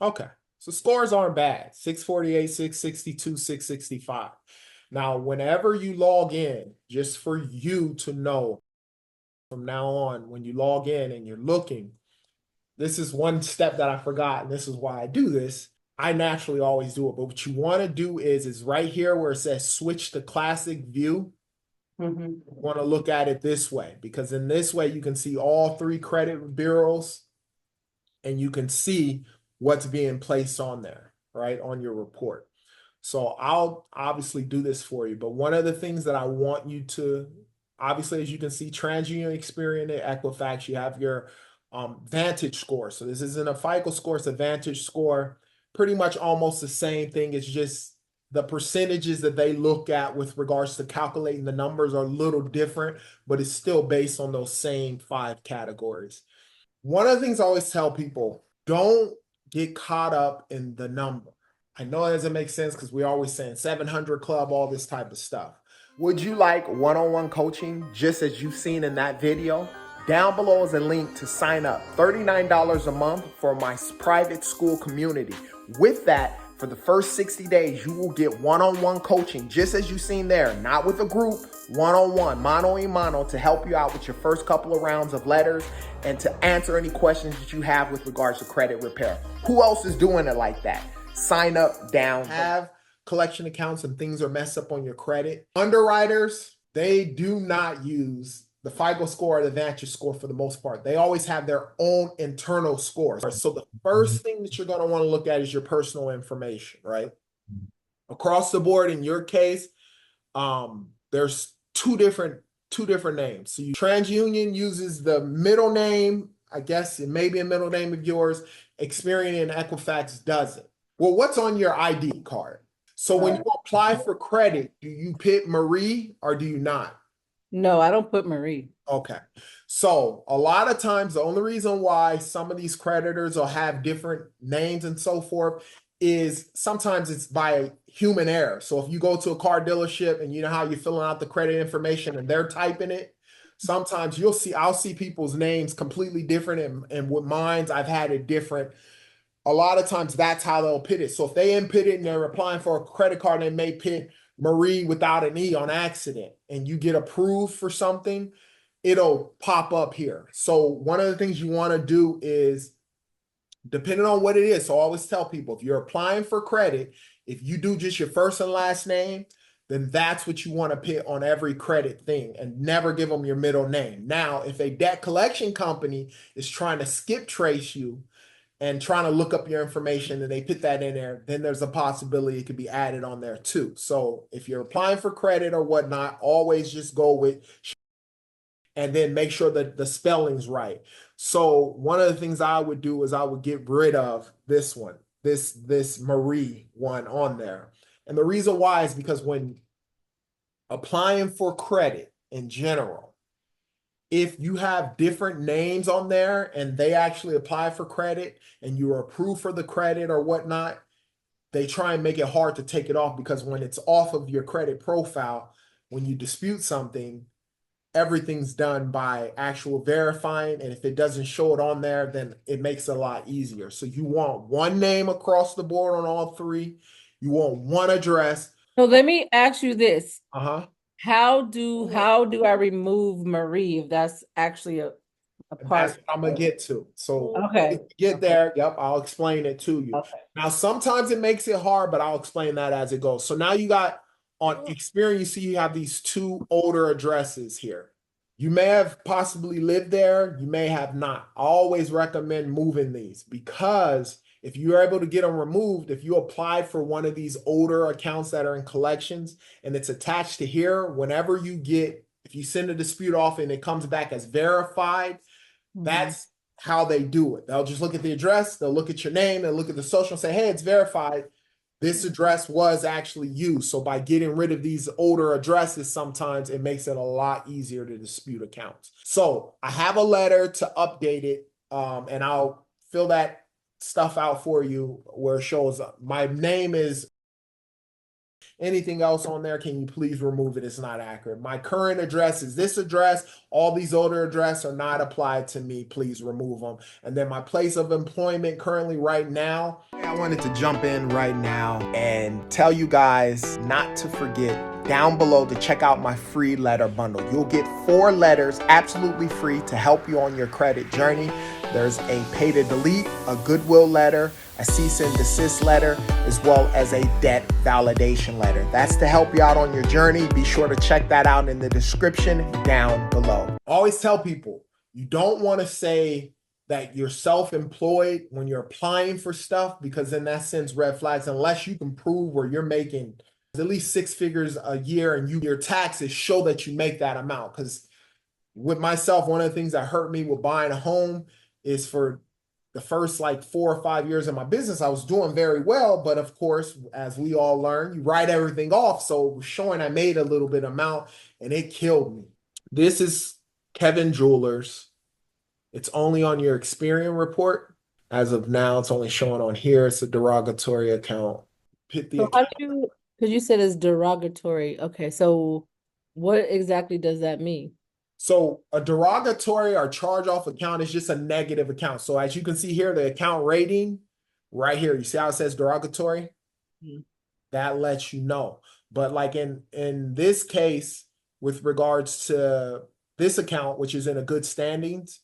Okay. So scores aren't bad. 648, 662, 665. Now, whenever you log in, just for you to know from now on, when you log in and you're looking, this is one step that I forgot, and this is why I do this. I naturally always do it. But what you want to do is right here where it says switch to classic view. You want to look at it this way, because in this way you can see all three credit bureaus and you can see what's being placed on there, right, on your report. So I'll obviously do this for you. But one of the things that I want you to, obviously, as you can see, TransUnion, Experian, and Equifax, you have your Vantage score. So this isn't a FICO score, it's a Vantage score. Pretty much almost the same thing. It's just the percentages that they look at with regards to calculating the numbers are a little different, but it's still based on those same 5 categories. One of the things I always tell people, don't get caught up in the number. I know it doesn't make sense because we're always saying 700 club, all this type of stuff. Would you like one-on-one coaching just as you've seen in that video? Down below is a link to sign up. $39 a month for my private school community. With that, for the first 60 days, you will get one-on-one coaching, just as you've seen there, not with a group, one-on-one, mano a mano, to help you out with your first couple of rounds of letters and to answer any questions that you have with regards to credit repair. Who else is doing it like that? Sign up down. Have collection accounts and things are messed up on your credit. Underwriters, they do not use the FICO score or the Vantage score for the most part. They always have their own internal scores. So the first thing that you're going to want to look at is your personal information, right? Across the board, in your case, there's two different names. So TransUnion uses the middle name. I guess it may be a middle name of yours. Experian and Equifax doesn't. Well, what's on your ID card? So when you apply for credit, do you put Marie or do you not? No, I don't put Marie. Okay. So a lot of times, the only reason why some of these creditors will have different names and so forth is sometimes it's by human error. So if you go to a car dealership and you know how you're filling out the credit information and they're typing it, sometimes I'll see people's names completely different. And with mine's, I've had it different. A lot of times that's how they'll put it. So if they input it and they're applying for a credit card, they may put Marie without an E on accident and you get approved for something, it'll pop up here. So one of the things you want to do is, depending on what it is, so I always tell people, if you're applying for credit, if you do just your first and last name, then that's what you want to put on every credit thing and never give them your middle name. Now, if a debt collection company is trying to skip trace you and trying to look up your information and they put that in there, then there's a possibility it could be added on there too. So if you're applying for credit or whatnot, always just go with and then make sure that the spelling's right. So one of the things I would do is I would get rid of this one, this Marie one on there. And the reason why is because when applying for credit in general, if you have different names on there and they actually apply for credit and you are approved for the credit or whatnot, they try and make it hard to take it off, because when it's off of your credit profile, when you dispute something, everything's done by actual verifying. And if it doesn't show it on there, then it makes it a lot easier. So you want one name across the board on all three. You want one address. So let me ask you this. Uh-huh. How do I remove Marie if that's actually a That's part? what I'm gonna get to. So Okay. get there. Yep, I'll explain it to you. Okay. Now, sometimes it makes it hard, but I'll explain that as it goes. So now you got on Experian, you see you have these two older addresses here. You may have possibly lived there, you may have not. I always recommend moving these, because if you're able to get them removed, if you applied for one of these older accounts that are in collections and it's attached to here, whenever you get, if you send a dispute off and it comes back as verified, that's how they do it. They'll just look at the address, they'll look at your name, they'll look at the social and say, hey, it's verified. This address was actually used. So by getting rid of these older addresses, sometimes it makes it a lot easier to dispute accounts. So I have a letter to update it, and I'll fill that stuff out for you where it shows up. My name is, Anything else on there, can you please remove it? It's not accurate. My current address is this address. All these older addresses are not applied to me. Please remove them. And then my place of employment currently right now. I wanted to jump in right now and tell you guys not to forget down below to check out my free letter bundle. You'll get 4 letters absolutely free to help you on your credit journey. There's a pay to delete, a goodwill letter, a cease and desist letter, as well as a debt validation letter. That's to help you out on your journey. Be sure to check that out in the description down below. Always tell people, you don't want to say that you're self-employed when you're applying for stuff, because in that sense, red flags, unless you can prove where you're making at least 6 figures a year and your taxes show that you make that amount. Because with myself, one of the things that hurt me with buying a home is for the first like 4 or 5 years of my business, I was doing very well. But of course, as we all learn, you write everything off. So it was showing I made a little bit amount and it killed me. This is Kevin Jewelers. It's only on your Experian report. As of now, it's only showing on here. It's a derogatory account. Hit the So account. because you said it's derogatory. Okay, so what exactly does that mean? So a derogatory or charge-off account is just a negative account. So as you can see here, the account rating right here, you see how it says derogatory? Mhm. That lets you know. But like in this case, with regards to this account, which is in a good standings,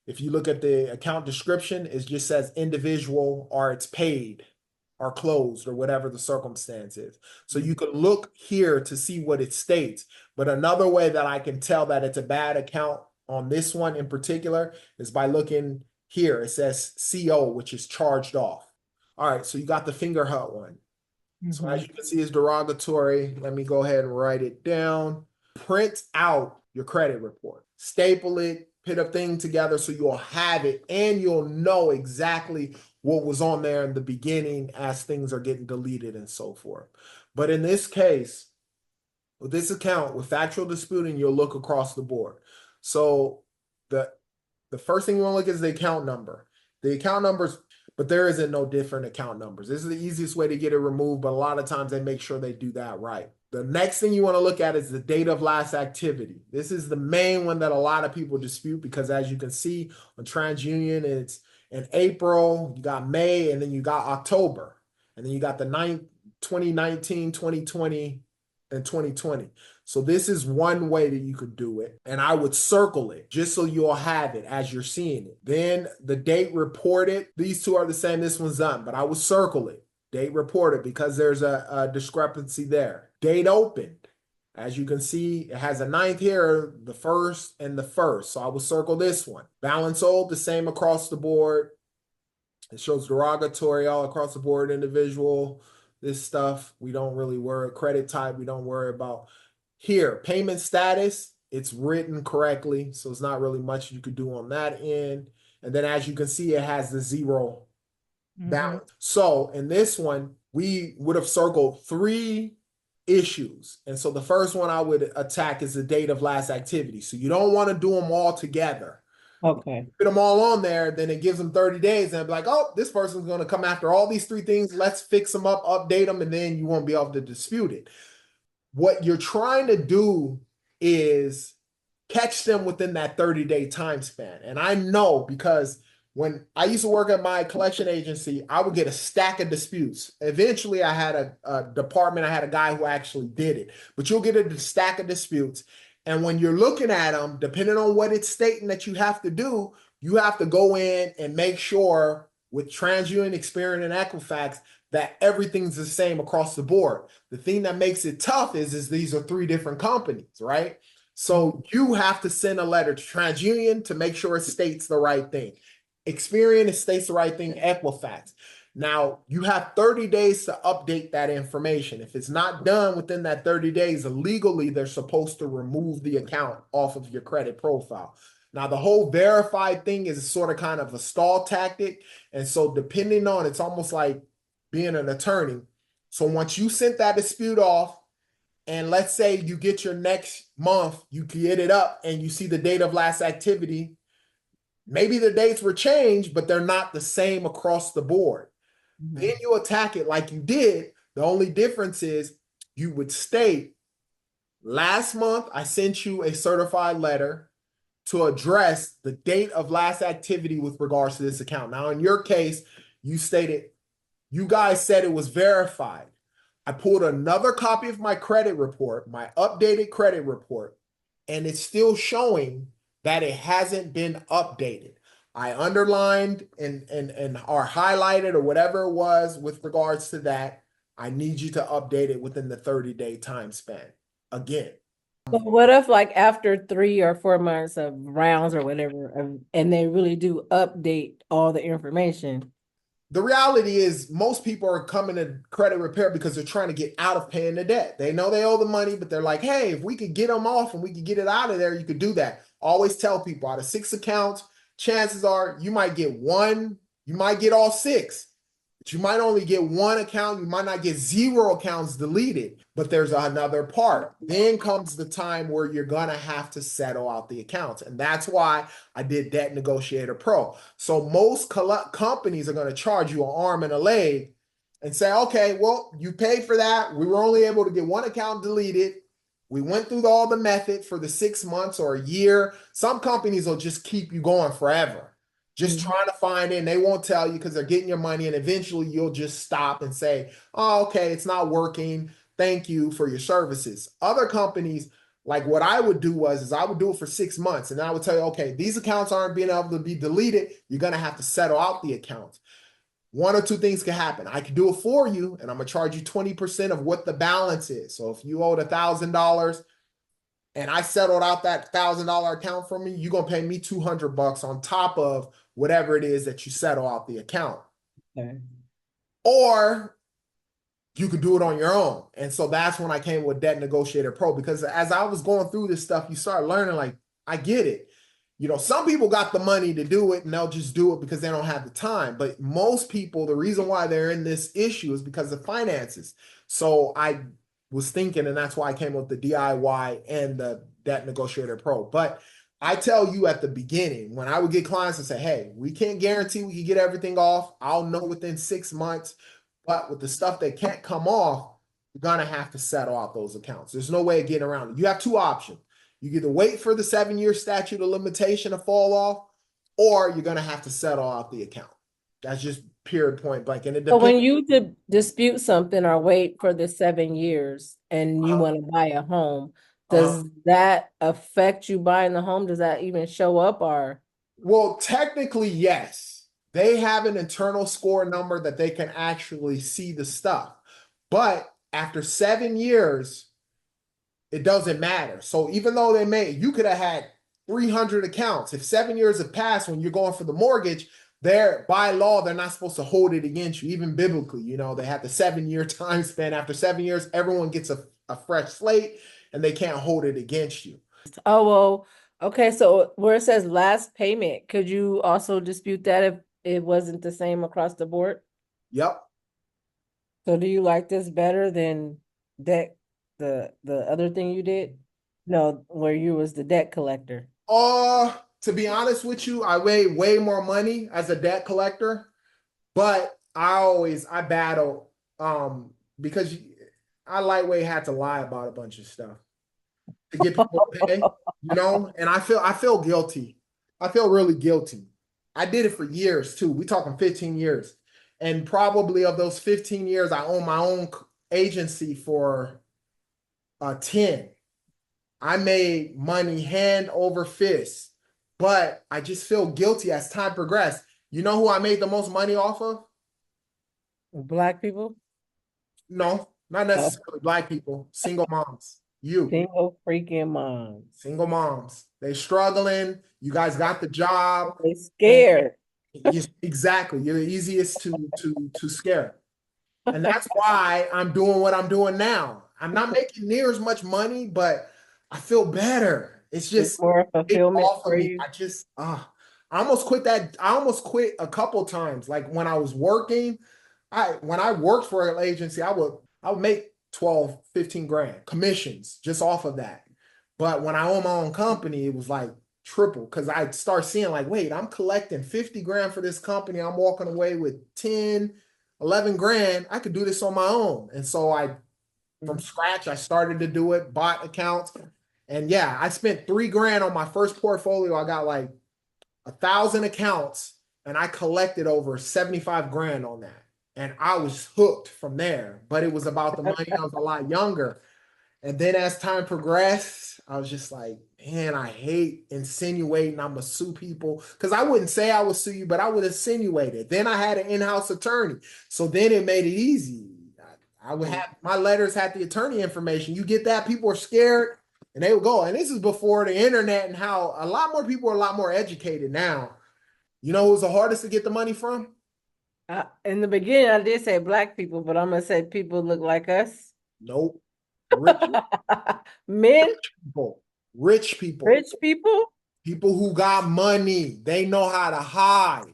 if you look at the account description, it just says individual or it's paid or closed or whatever the circumstance is. So you can look here to see what it states. But another way that I can tell that it's a bad account on this one in particular is by looking here. It says CO, which is charged off. All right, so you got the finger hut one. So as you can see, it's derogatory. Let me go ahead and write it down. Print out your credit report. Staple it, put a thing together so you'll have it and you'll know exactly what was on there in the beginning as things are getting deleted and so forth. But in this case, with this account, with factual disputing, you'll look across the board. So the first thing you want to look at is the account number. The account numbers, but there isn't no different account numbers. This is the easiest way to get it removed, but a lot of times they make sure they do that right. The next thing you want to look at is the date of last activity. This is the main one that a lot of people dispute because as you can see on TransUnion, it's in April, you got May, and then you got October. And then you got the 2019, 2020, and 2020. So this is one way that you could do it. And I would circle it just so you'll have it as you're seeing it. Then the date reported, these two are the same, this one's done, but I would circle it. Date reported because there's a discrepancy there. Date opened. As you can see, it has a 9th here, the 1st and the 1st. So I will circle this one. Balance owed, the same across the board. It shows derogatory all across the board, individual. This stuff, we don't really worry. Credit type, we don't worry about. Here, payment status, it's written correctly. So it's not really much you could do on that end. And then as you can see, it has the 0 balance. So in this one, we would have circled 3 issues. And so the first one I would attack is the date of last activity. So you don't want to do them all together. Okay. Put them all on there, then it gives them 30 days and be like, oh, this person's going to come after all these 3 things. Let's fix them up, update them, and then you won't be able to dispute it. What you're trying to do is catch them within that 30-day time span. And I know because when I used to work at my collection agency, I would get a stack of disputes. Eventually, I had a department, I had a guy who actually did it. But you'll get a stack of disputes. And when you're looking at them, depending on what it's stating that you have to do, you have to go in and make sure with TransUnion, Experian, and Equifax that everything's the same across the board. The thing that makes it tough is these are 3 different companies, right? So you have to send a letter to TransUnion to make sure it states the right thing. Experian, it states the right thing, Equifax. Now, you have 30 days to update that information. If it's not done within that 30 days, legally, they're supposed to remove the account off of your credit profile. Now, the whole verified thing is sort of kind of a stall tactic. And so depending on, it's almost like being an attorney. So once you sent that dispute off, and let's say you get your next month, you get it up and you see the date of last activity, maybe the dates were changed, but they're not the same across the board. Then you attack it like you did. The only difference is you would state, last month I sent you a certified letter to address the date of last activity with regards to this account. Now, in your case, you stated, you guys said it was verified. I pulled another copy of my credit report, my updated credit report, and it's still showing that it hasn't been updated. I underlined and or highlighted or whatever it was with regards to that. I need you to update it within the 30-day time span. Again, But what if like after 3 or 4 months of rounds or whatever, and they really do update all the information? the reality is most people are coming to credit repair because they're trying to get out of paying the debt. They know they owe the money, but they're like, hey, if we could get them off and we could get it out of there, you could do that. Always tell people, out of 6 accounts, chances are you might get one, you might get all 6. But you might only get one account, you might not get 0 accounts deleted. But there's another part. Then comes the time where you're gonna have to settle out the accounts. And that's why I did Debt Negotiator Pro. So most companies are gonna charge you an arm and a leg and say, okay, well, you paid for that. We were only able to get one account deleted. We went through all the method for the 6 months or a year. Some companies will just keep you going forever, just trying to find it, and they won't tell you because they're getting your money, and eventually you'll just stop and say, oh, okay, it's not working. Thank you for your services. Other companies, like what I would do is I would do it for 6 months, and I would tell you, okay, these accounts aren't being able to be deleted. You're going to have to settle out the accounts. One or two things can happen. I can do it for you, and I'm going to charge you 20% of what the balance is. So if you owed $1,000, and I settled out that $1,000 account for me, you're gonna pay me $200 on top of whatever it is that you settle out the account. Okay. Or you could do it on your own. And so that's when I came with Debt Negotiator Pro, because as I was going through this stuff, you start learning, like, I get it. You know, some people got the money to do it and they'll just do it because they don't have the time. But most people, the reason why they're in this issue is because of finances. So I was thinking, and that's why I came up with the DIY and the Debt Negotiator Pro. But I tell you at the beginning, when I would get clients and say, hey, we can't guarantee we can get everything off. I'll know within 6 months. But with the stuff that can't come off, you're going to have to settle out those accounts. There's no way of getting around it. You have 2 options. You either wait for the 7-year statute of limitation to fall off, or you're going to have to settle out the account. That's just period, point blank. And it So when depends. you dispute something or wait for the 7 years and you want to buy a home, does that affect you buying the home? Does that even show up or? Well, technically, yes. They have an internal score number that they can actually see the stuff. But after 7 years, it doesn't matter. So even though you could have had 300 accounts. If 7 years have passed when you're going for the mortgage, by law, they're not supposed to hold it against you. Even biblically, they have the 7-year time span. After 7 years, everyone gets a fresh slate and they can't hold it against you. Oh, well, okay. So where it says last payment, could you also dispute that if it wasn't the same across the board? Yep. So do you like this better than debt, the other thing you did? No, where you was the debt collector. To be honest with you, I weigh way more money as a debt collector, but I battle because I lightweight had to lie about a bunch of stuff to get people to pay, and I feel guilty. I feel really guilty. I did it for years too. We talking 15 years. And probably of those 15 years, I own my own agency for 10. I made money hand over fist, but I just feel guilty as time progressed. You know who I made the most money off of? Black people? No, not necessarily Black people. Single moms. You. Single freaking moms. Single moms. They struggling. You guys got the job. They scared. Yes, exactly. You're the easiest to scare. And that's why I'm doing what I'm doing now. I'm not making near as much money, but I feel better. It's just more fulfillment for me. you. I almost quit that. I almost quit a couple times. Like when I was working, when I worked for an agency, I would make 12, 15 grand commissions just off of that. But when I own my own company, it was like triple, because I'd start seeing like, wait, I'm collecting 50 grand for this company. I'm walking away with 10, 11 grand. I could do this on my own. And so I from scratch. I started to do it, bought accounts. And yeah, I spent 3 grand on my first portfolio. I got like 1,000 accounts and I collected over 75 grand on that. And I was hooked from there. But it was about the money. I was a lot younger. And then as time progressed, I was just like, man, I hate insinuating I'm gonna sue people. Because I wouldn't say I would sue you, but I would insinuate it. Then I had an in-house attorney. So then it made it easy. I would have my letters had the attorney information. You get that, people are scared and they would go. And this is before the internet and how a lot more people are a lot more educated now. You know who's the hardest to get the money from? In the beginning, I did say black people, but I'm gonna say people look like us. Nope. Rich Men, people. Rich people. rich people. People who got money, they know how to hide.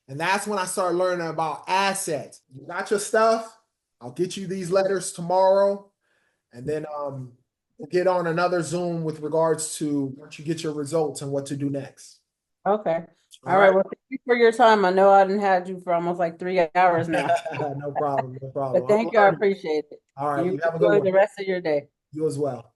And that's when I started learning about assets. You got your stuff? I'll get you these letters tomorrow. And then we'll get on another Zoom with regards to once you get your results and what to do next. Okay. All All right. right. Well, thank you for your time. I know I didn't have you for almost like 3 hours now, No problem. No but problem. I'm thank you. I learning. appreciate it. All right. You You have a good enjoy the one. rest of your day. You as well.